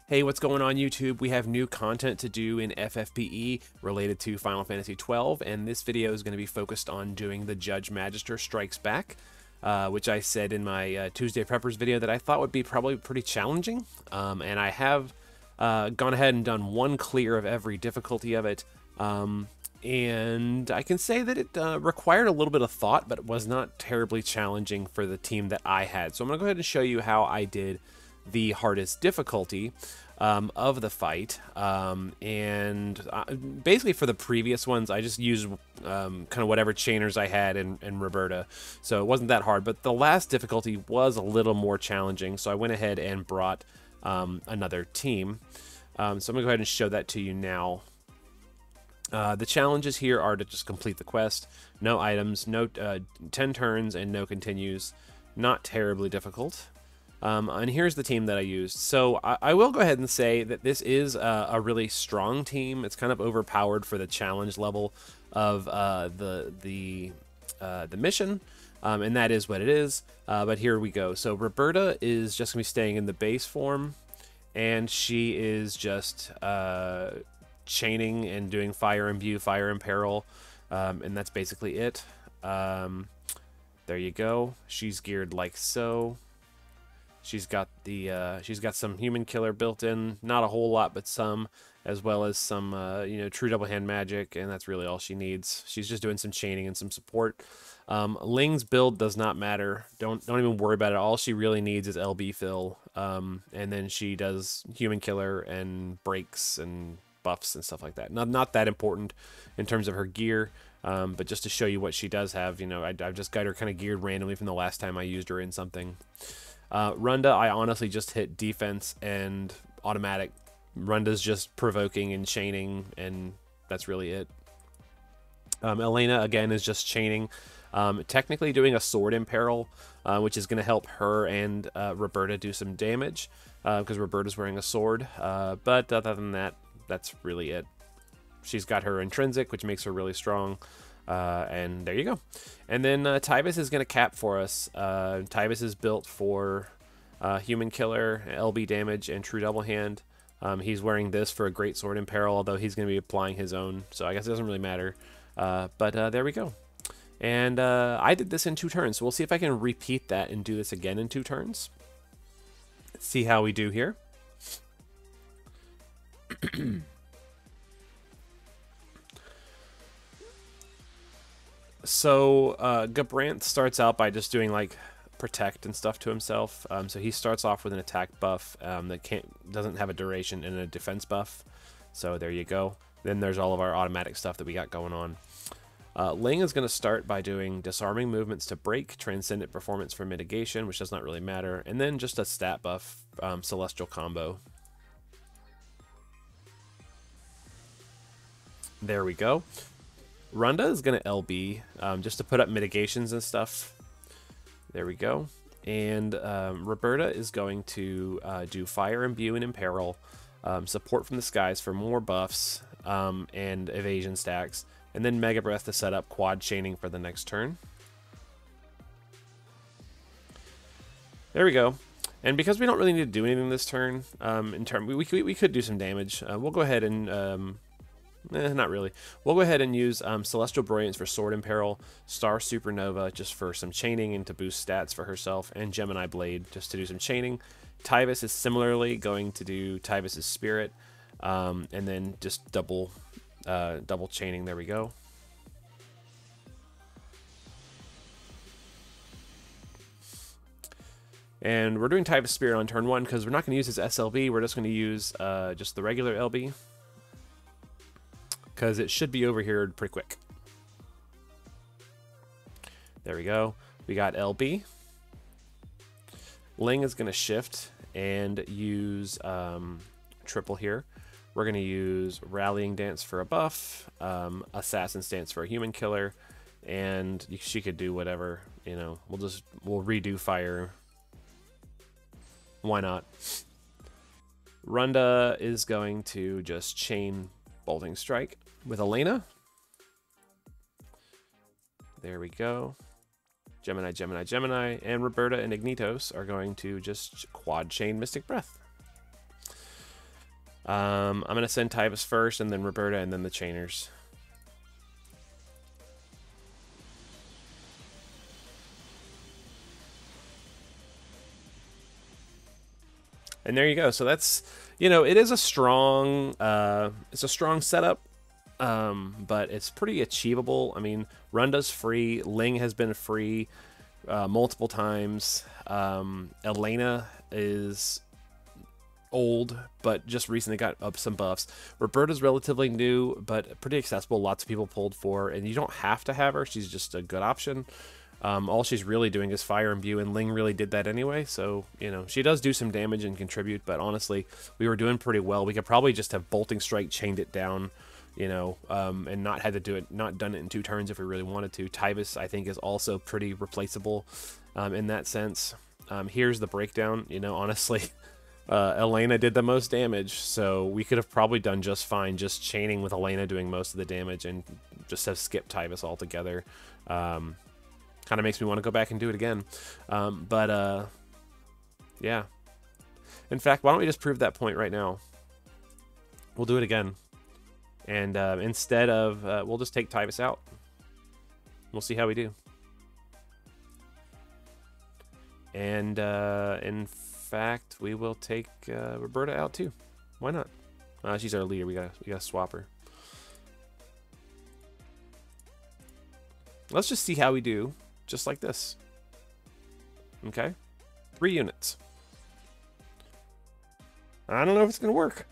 Hey, what's going on YouTube? We have new content to do in FFBE related to Final Fantasy XII, and this video is going to be focused on doing the Judge Magister Strikes back, which I said in my Tuesday Preppers video that I thought would be probably pretty challenging, and I have gone ahead and done one clear of every difficulty of it, and I can say that it required a little bit of thought, but it was not terribly challenging for the team that I had. So I'm going to go ahead and show you how I did the hardest difficulty of the fight, and basically for the previous ones I just used kind of whatever chainers I had in Roberta, so it wasn't that hard, but the last difficulty was a little more challenging, so I went ahead and brought another team. So I'm gonna go ahead and show that to you now. The challenges here are to just complete the quest, no items, no 10 turns, and no continues. Not terribly difficult. And here's the team that I used. So I will go ahead and say that this is a really strong team. It's kind of overpowered for the challenge level of the mission, and that is what it is. But here we go. So Roberta is just gonna be staying in the base form, and she is just chaining and doing fire imbue, fire imperil, and that's basically it. There you go. She's geared like so. She's got some human killer built in, not a whole lot, but some, as well as some true double hand magic, and that's really all she needs. She's just doing some chaining and some support. Ling's build does not matter. Don't even worry about it. All she really needs is LB fill, and then she does human killer and breaks and buffs and stuff like that. Not that important in terms of her gear, but just to show you what she does have. I've just got her kind of geared randomly from the last time I used her in something. Runda, I honestly just hit defense and automatic. Runda's just provoking and chaining, and that's really it. Elena, again, is just chaining. Technically doing a sword imperil, which is going to help her and Roberta do some damage, because Roberta's wearing a sword. But other than that, that's really it. She's got her intrinsic, which makes her really strong. And there you go. And then Tybus is going to cap for us. Tybus is built for human killer, LB damage, and true double hand. He's wearing this for a great sword imperil, although he's going to be applying his own, so I guess it doesn't really matter. But there we go. And I did this in 2 turns, so we'll see if I can repeat that and do this again in 2 turns. Let's see how we do here. So Gabranth starts out by just doing like protect and stuff to himself. So he starts off with an attack buff that doesn't have a duration, and a defense buff. So there you go. Then there's all of our automatic stuff that we got going on. Ling is going to start by doing disarming movements to break, transcendent performance for mitigation, which does not really matter, and then just a stat buff, celestial combo. There we go. Runda is going to LB just to put up mitigations and stuff. There we go. And Roberta is going to do fire imbue and imperil, support from the skies for more buffs and evasion stacks, and then Mega Breath to set up quad chaining for the next turn. There we go. And because we don't really need to do anything this turn, we could do some damage. We'll go ahead and not really. We'll go ahead and use Celestial Brilliance for Sword Imperil, Star Supernova just for some chaining and to boost stats for herself, and Gemini Blade just to do some chaining. Tybus is similarly going to do Tybus's Spirit, and then just double chaining. There we go. And we're doing Tybus Spirit on turn 1 because we're not going to use his SLB. We're just going to use just the regular LB, because it should be over here pretty quick. There we go. We got LB. Ling is going to shift and use triple here. We're going to use Rallying Dance for a buff, Assassin's Dance for a human killer, and she could do whatever, we'll redo fire. Why not? Runda is going to just chain Bolting Strike with Elena. There we go. Gemini, Gemini, Gemini, and Roberta and Ignitos are going to just quad chain Mystic Breath. I'm going to send Tyvus first, and then Roberta, and then the Chainers. And there you go. So that's, you know, it is a strong, it's a strong setup, but it's pretty achievable. I mean, Runda's free. Ling has been free multiple times. Elena is old, but just recently got up some buffs. Roberta's relatively new, but pretty accessible. Lots of people pulled for, and you don't have to have her. She's just a good option. All she's really doing is fire imbue, and Ling really did that anyway, so, you know, she does do some damage and contribute, but honestly, we were doing pretty well. We could probably just have Bolting Strike chained it down, you know, and not had to do it, not done it in 2 turns if we really wanted to. Tyvus, I think, is also pretty replaceable in that sense. Here's the breakdown, you know, honestly. Elena did the most damage, so we could have probably done just fine just chaining with Elena doing most of the damage and just have skipped Tyvus altogether. Kind of makes me want to go back and do it again. Yeah. In fact, why don't we just prove that point right now? We'll do it again. And instead of, we'll just take Tyvus out. We'll see how we do. And in fact, we will take Roberta out too. Why not? She's our leader. We gotta swap her. Let's just see how we do. Just like this. Okay? 3 units. I don't know if it's going to work.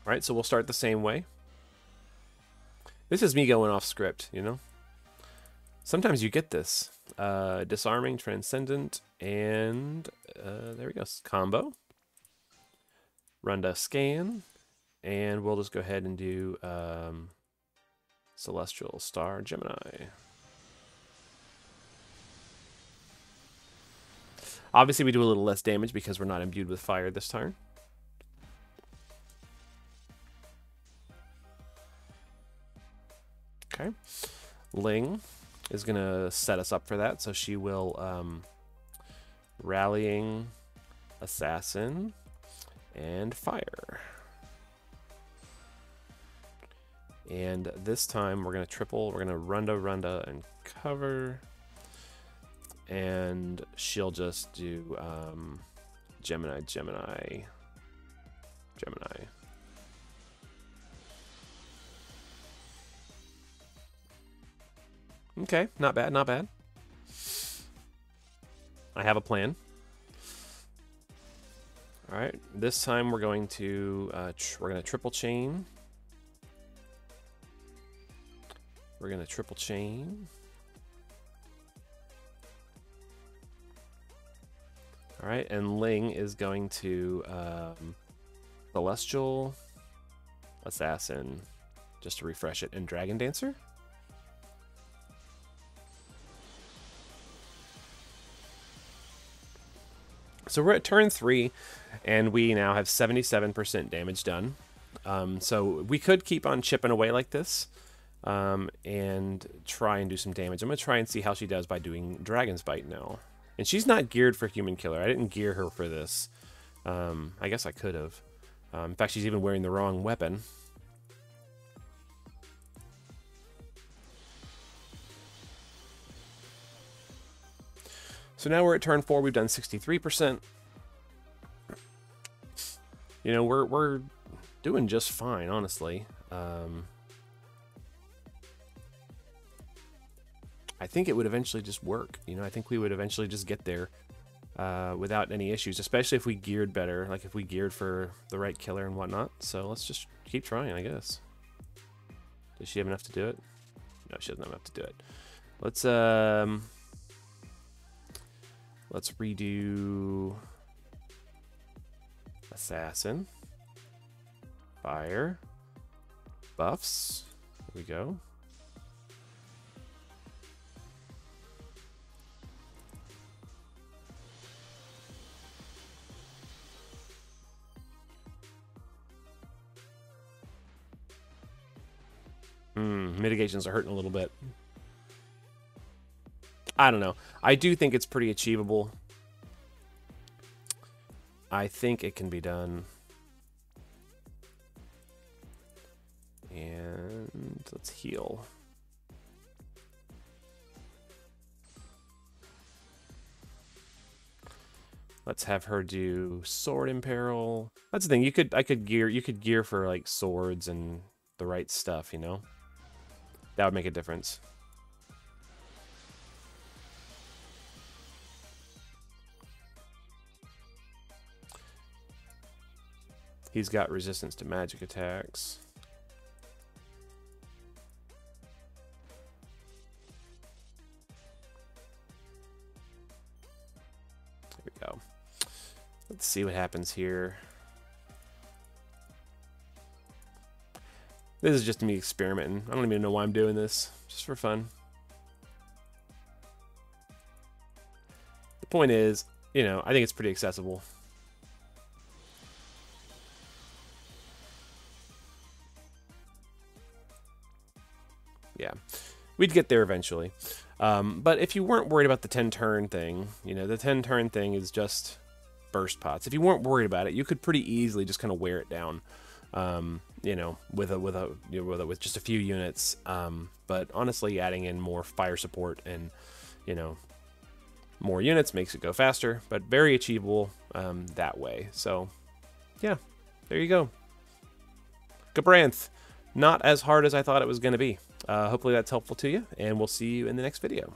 Alright, so we'll start the same way. This is me going off script, you know? Sometimes you get this. Disarming, Transcendent, and there we go. Combo. Runda Scan. And we'll just go ahead and do Celestial Star Gemini. Obviously, we do a little less damage because we're not imbued with fire this turn. Okay. Ling is going to set us up for that, so she will Rallying, Assassin, and Fire. And this time we're going to triple. We're going to Runda, and cover. And she'll just do Gemini. Okay, not bad, not bad. I have a plan. All right, this time we're going to triple chain. We're going to triple chain. All right, and Ling is going to Celestial, Assassin, just to refresh it, and Dragon Dancer. So we're at turn 3, and we now have 77% damage done. So we could keep on chipping away like this. And try and do some damage. I'm going to try and see how she does by doing Dragon's Bite now. And she's not geared for Human Killer. I didn't gear her for this. I guess I could have. In fact, she's even wearing the wrong weapon. So now we're at turn 4. We've done 63%. You know, we're doing just fine, honestly. I think it would eventually just work. You know, I think we would eventually just get there without any issues, especially if we geared better, like if we geared for the right killer and whatnot. So let's just keep trying, I guess. Does she have enough to do it? No, she doesn't have enough to do it. Let's redo Assassin, Fire, buffs. There we go. Mitigations are hurting a little bit. I don't know. I do think it's pretty achievable. I think it can be done. And let's heal. Let's have her do sword imperil. That's the thing. You could gear for like swords and the right stuff, you know? That would make a difference. He's got resistance to magic attacks. There we go. Let's see what happens here. This is just me experimenting. I don't even know why I'm doing this. Just for fun. The point is, you know, I think it's pretty accessible. Yeah, we'd get there eventually. But if you weren't worried about the 10-turn thing, you know, the 10-turn thing is just burst pots. If you weren't worried about it, you could pretty easily just kind of wear it down, you know, with just a few units. But honestly, adding in more fire support and, you know, more units makes it go faster, but very achievable that way. So, yeah, there you go. Gabranth, not as hard as I thought it was going to be. Hopefully that's helpful to you, and we'll see you in the next video.